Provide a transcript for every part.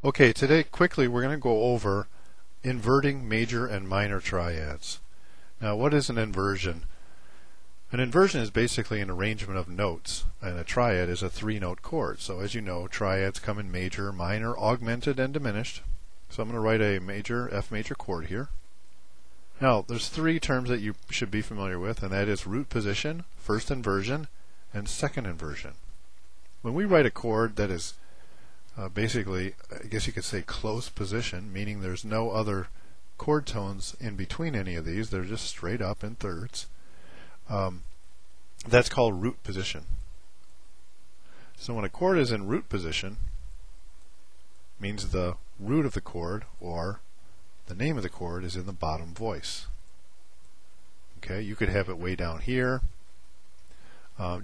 Okay, today quickly we're going to go over inverting major and minor triads. Now, what is an inversion? An inversion is basically an arrangement of notes, and a triad is a three-note chord. So as you know, triads come in major, minor, augmented, and diminished. So I'm going to write a major, F major chord here. Now, there's three terms that you should be familiar with, and that is root position, first inversion, and second inversion. When we write a chord that is basically, I guess you could say close position, meaning there's no other chord tones in between any of these, they're just straight up in thirds. That's called root position. So when a chord is in root position, means the root of the chord, or the name of the chord, is in the bottom voice. Okay, you could have it way down here.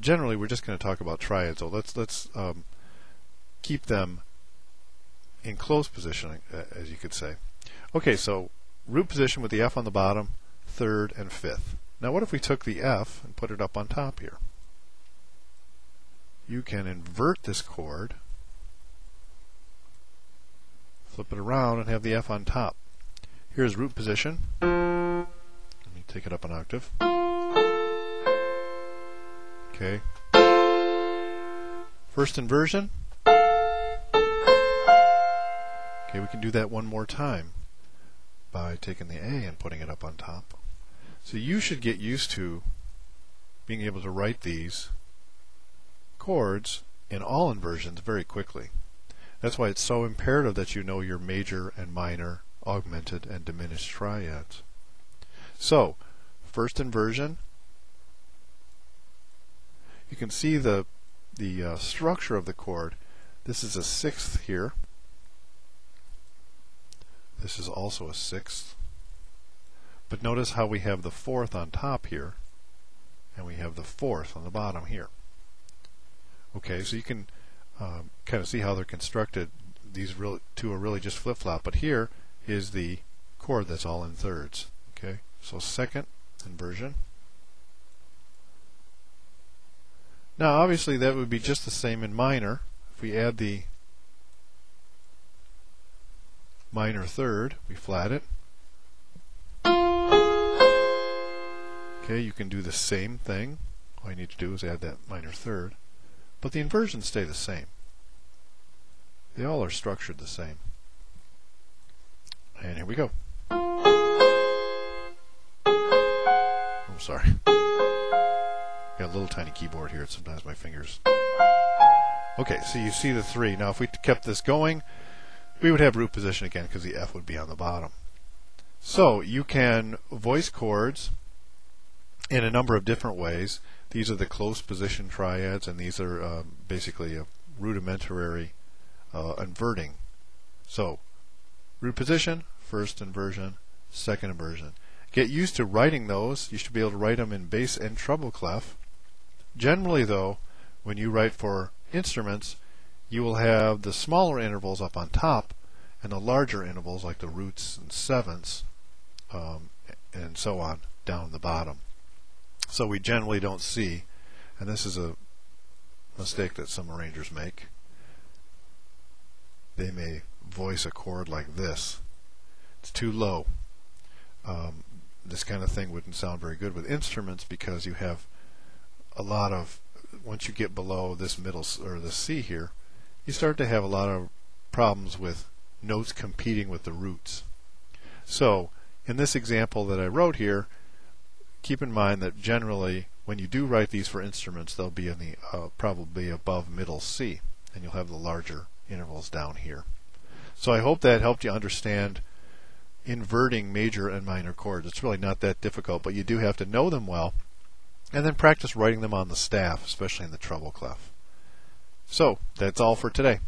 Generally, we're just going to talk about triads, so let's keep them in close position, as you could say. Okay, so root position with the F on the bottom, third and fifth. Now what if we took the F and put it up on top here? You can invert this chord, flip it around, and have the F on top. Here's root position. Let me take it up an octave. Okay. First inversion. Okay, we can do that one more time by taking the A and putting it up on top. So you should get used to being able to write these chords in all inversions very quickly. That's why it's so imperative that you know your major and minor, augmented and diminished triads. So, first inversion, you can see the structure of the chord. This is a sixth here. This is also a sixth. But notice how we have the fourth on top here, and we have the fourth on the bottom here. Okay, so you can kind of see how they're constructed. These two are really just flip-flop, but here is the chord that's all in thirds. Okay, so second inversion. Now obviously that would be just the same in minor. If we add the minor third, we flat it. Okay, you can do the same thing. All you need to do is add that minor third. But the inversions stay the same. They all are structured the same. And here we go. I'm sorry. Got a little tiny keyboard here, sometimes my fingers. Okay, so you see the three. Now if we kept this going, we would have root position again because the F would be on the bottom. So you can voice chords in a number of different ways. These are the close position triads, and these are basically a rudimentary inverting. So root position, first inversion, second inversion. Get used to writing those. You should be able to write them in bass and treble clef. Generally though, when you write for instruments, you will have the smaller intervals up on top and the larger intervals like the roots and sevenths and so on down the bottom. So we generally don't see, and this is a mistake that some arrangers make, they may voice a chord like this. It's too low. This kind of thing wouldn't sound very good with instruments because you have a lot of, once you get below this middle, or the C here, you start to have a lot of problems with notes competing with the roots. So in this example that I wrote here, keep in mind that generally when you do write these for instruments, they'll be in the probably above middle C, and you'll have the larger intervals down here. So I hope that helped you understand inverting major and minor chords. It's really not that difficult, but you do have to know them well and then practice writing them on the staff, especially in the treble clef. So that's all for today.